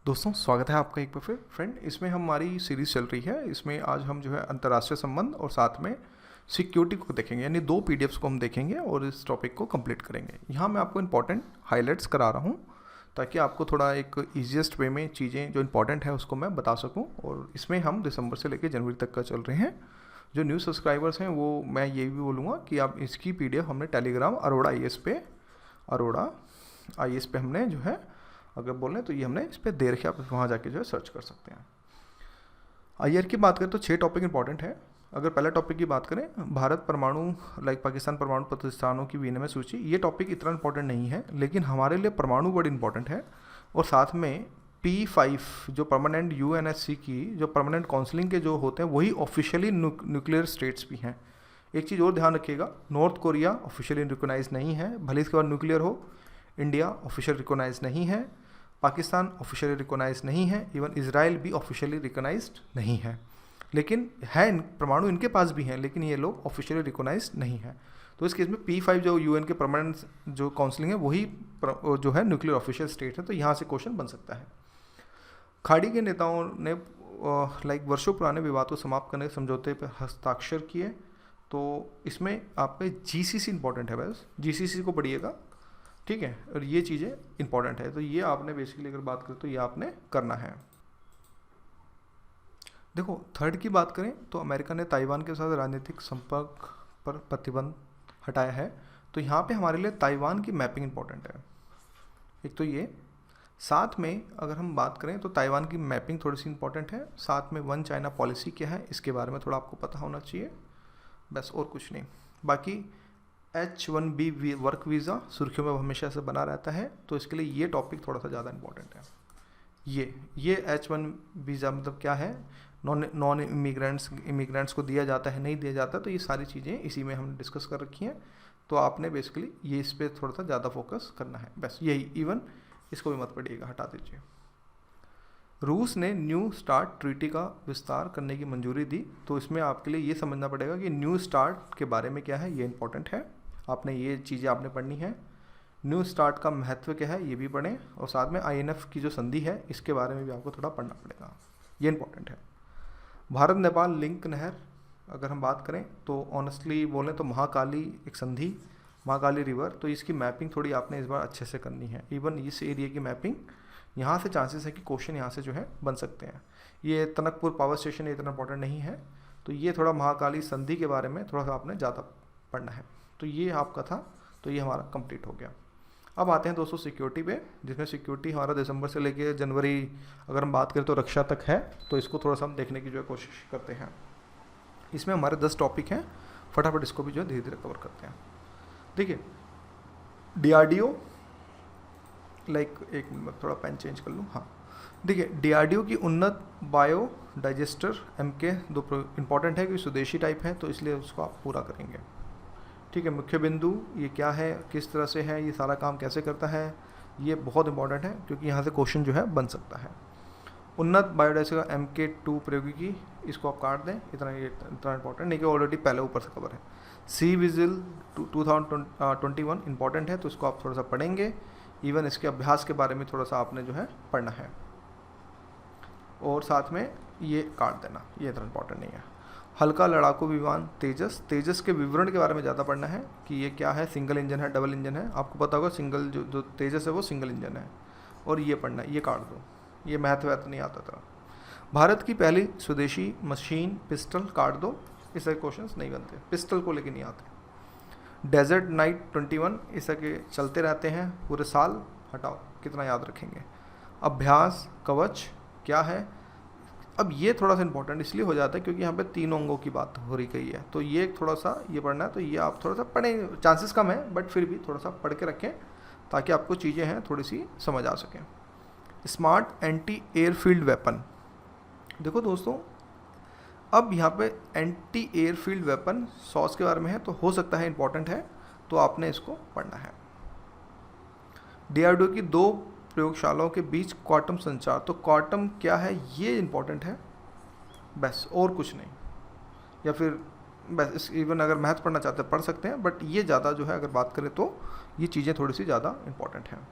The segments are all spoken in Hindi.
दोस्तों स्वागत है आपका एक बार फिर फ्रेंड। इसमें हमारी सीरीज़ चल रही है। इसमें आज हम जो है अंतर्राष्ट्रीय संबंध और साथ में सिक्योरिटी को देखेंगे, यानी दो पीडीएफ्स को हम देखेंगे और इस टॉपिक को कंप्लीट करेंगे। यहाँ मैं आपको इंपॉर्टेंट हाइलाइट्स करा रहा हूँ ताकि आपको थोड़ा एक ईजिएस्ट वे में चीज़ें जो इंपॉर्टेंट है उसको मैं बता सकूँ। और इसमें हम दिसंबर से लेकर जनवरी तक का चल रहे हैं। जो न्यू सब्सक्राइबर्स हैं वो मैं ये भी बोलूँगा कि आप इसकी पीडीएफ हमने टेलीग्राम अरोड़ा आईएएस पे हमने जो है अगर बोलें तो ये हमने इस पर दे रखे, आप वहाँ जाके जो है सर्च कर सकते हैं। आईआर की बात करें तो 6 टॉपिक इंपॉर्टेंट है। अगर पहला टॉपिक की बात करें, भारत परमाणु पाकिस्तान परमाणु प्रतिष्ठानों की विनिमय सूची, ये टॉपिक इतना इंपॉर्टेंट नहीं है, लेकिन हमारे लिए परमाणु बड़ी इंपॉर्टेंट है। और साथ में P5 जो परमानेंट यूएनएससी की जो परमानेंट काउंसिलिंग के जो होते हैं वही ऑफिशियली न्यूक्लियर स्टेट्स भी हैं। एक चीज़ और ध्यान रखिएगा, नॉर्थ कोरिया ऑफिशियली रिकोगनाइज नहीं है, भले इसके बाद न्यूक्लियर हो। इंडिया ऑफिशियल रिकोगनाइज नहीं है, पाकिस्तान ऑफिशियली रिकोगनाइज नहीं है, इवन इजराइल भी ऑफिशियली रिकोगनाइज्ड नहीं है। लेकिन है परमाणु इनके पास भी हैं, लेकिन ये लोग ऑफिशियली रिकोगनाइज नहीं है। तो इस केस में P5 जो यूएन के परमानेंट जो काउंसिलिंग है वही जो है न्यूक्लियर ऑफिशियल स्टेट है। तो यहाँ से क्वेश्चन बन सकता है। खाड़ी के नेताओं ने वर्षों पुराने विवाद को समाप्त करने के समझौते पर हस्ताक्षर किए। तो इसमें आपका GCC इंपॉर्टेंट है, बस GCC को पढ़िएगा, ठीक है। और ये चीज़ें इंपॉर्टेंट है, तो ये आपने बेसिकली अगर बात करें तो ये आपने करना है। देखो थर्ड की बात करें तो अमेरिका ने ताइवान के साथ राजनीतिक संपर्क पर प्रतिबंध हटाया है। तो यहाँ पे हमारे लिए ताइवान की मैपिंग इंपॉर्टेंट है। एक तो ये, साथ में अगर हम बात करें तो ताइवान की मैपिंग थोड़ी सी इंपॉर्टेंट है। साथ में वन चाइना पॉलिसी क्या है इसके बारे में थोड़ा आपको पता होना चाहिए, बस और कुछ नहीं। बाकी H1B वर्क वीज़ा सुर्खियों में हमेशा से बना रहता है, तो इसके लिए ये टॉपिक थोड़ा सा ज़्यादा इंपॉर्टेंट है। ये H1 वीज़ा मतलब क्या है, नॉन इमिग्रेंट्स को दिया जाता है नहीं दिया जाता, तो ये सारी चीज़ें इसी में हमने डिस्कस कर रखी हैं। तो आपने बेसिकली ये इस पर थोड़ा सा ज़्यादा फोकस करना है, बस यही। इवन इसको भी मत पढ़िएगा, हटा दीजिए। रूस ने न्यू स्टार्ट ट्रीटी का विस्तार करने की मंजूरी दी। तो इसमें आपके लिए ये समझना पड़ेगा कि न्यू स्टार्ट के बारे में क्या है, ये इंपॉर्टेंट है। आपने ये चीज़ें आपने पढ़नी है। न्यू स्टार्ट का महत्व क्या है ये भी पढ़ें, और साथ में INF की जो संधि है इसके बारे में भी आपको थोड़ा पढ़ना पड़ेगा, ये इंपॉर्टेंट है। भारत नेपाल लिंक नहर अगर हम बात करें तो ऑनेस्टली बोलें तो महाकाली एक संधि, महाकाली रिवर, तो इसकी मैपिंग थोड़ी आपने इस बार अच्छे से करनी है। इवन इस एरिया की मैपिंग यहाँ से चांसेस है कि क्वेश्चन यहाँ से जो है बन सकते हैं। ये टनकपुर पावर स्टेशन इतना इंपॉर्टेंट नहीं है, तो ये थोड़ा महाकाली संधि के बारे में थोड़ा सा आपने ज़्यादा पढ़ना है। तो ये आपका था, तो ये हमारा कंप्लीट हो गया। अब आते हैं दोस्तों सिक्योरिटी पे, जिसमें सिक्योरिटी हमारा दिसंबर से लेके जनवरी अगर हम बात करें तो रक्षा तक है। तो इसको थोड़ा सा हम देखने की जो है कोशिश करते हैं। इसमें हमारे 10 टॉपिक हैं, फटाफट इसको भी जो है धीरे धीरे कवर करते हैं। देखिए DRDO एक थोड़ा पेन चेंज कर लूँ, हाँ। देखिए DRDO की उन्नत बायो डाइजेस्टर MK दो इंपॉर्टेंट है क्योंकि स्वदेशी टाइप है, तो इसलिए उसको आप पूरा करेंगे, ठीक है। मुख्य बिंदु ये क्या है, किस तरह से है, ये सारा काम कैसे करता है, ये बहुत इंपॉर्टेंट है क्योंकि यहाँ से क्वेश्चन जो है बन सकता है। उन्नत बायोडाइवर्सिटी का MK2 प्रौद्योगिकी, इसको आप काट दें, इतना इंपॉर्टेंट नहीं कि ऑलरेडी पहले ऊपर से कवर है। सी विजिल 2021 इंपॉर्टेंट है, तो इसको आप थोड़ा सा पढ़ेंगे। इवन इसके अभ्यास के बारे में थोड़ा सा आपने जो है पढ़ना है, और साथ में ये काट देना, ये इतना इंपॉर्टेंट नहीं है। हल्का लड़ाकू विमान तेजस के विवरण के बारे में ज़्यादा पढ़ना है कि ये क्या है, सिंगल इंजन है, डबल इंजन है। आपको पता होगा सिंगल जो तेजस है वो सिंगल इंजन है, और ये पढ़ना है, ये काट दो, ये महत्व नहीं आता था। भारत की पहली स्वदेशी मशीन पिस्टल काट दो, इस तरह क्वेश्चन नहीं बनते, पिस्टल को लेके नहीं आते। डेजर्ट नाइट 21 इस तरह के चलते रहते हैं पूरे साल, हटाओ, कितना याद रखेंगे। अभ्यास कवच क्या है, अब ये थोड़ा सा इंपॉर्टेंट इसलिए हो जाता है क्योंकि यहाँ पे 3 अंगों की बात हो रही गई है, तो ये थोड़ा सा ये पढ़ना है। तो ये आप थोड़ा सा पढ़ें, चांसेस कम है बट फिर भी थोड़ा सा पढ़ के रखें ताकि आपको चीज़ें हैं थोड़ी सी समझ आ सकें। स्मार्ट एंटी एयरफील्ड वेपन, देखो दोस्तों अब यहाँ पे एंटी एयरफील्ड वेपन सॉस के बारे में है, तो हो सकता है इंपॉर्टेंट है, तो आपने इसको पढ़ना है। DRDO की 2 प्रयोगशालाओं के बीच क्वांटम संचार, तो क्वांटम क्या है ये इंपॉर्टेंट है, बस और कुछ नहीं। या फिर बस इवन अगर मैथ पढ़ना चाहते हैं पढ़ सकते हैं, बट ये ज़्यादा जो है अगर बात करें तो ये चीज़ें थोड़ी सी ज़्यादा इंपॉर्टेंट हैं।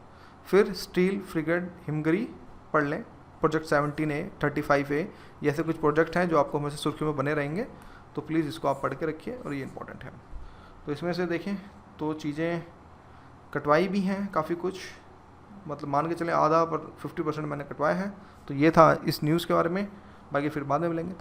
फिर स्टील फ्रिगेट हिमगिरी पढ़ लें, प्रोजेक्ट 17A 35A, ये ऐसे कुछ प्रोजेक्ट हैं जो आपको हमेशा सुर्खियों में बने रहेंगे, तो प्लीज़ इसको आप पढ़ के रखिए और ये इंपॉर्टेंट है। तो इसमें से देखें तो चीज़ें कटवाई भी हैं काफ़ी कुछ, मतलब मान के चलें आधा पर 50% मैंने कटवाया है। तो ये था इस न्यूज़ के बारे में, बाकी फिर बाद में मिलेंगे।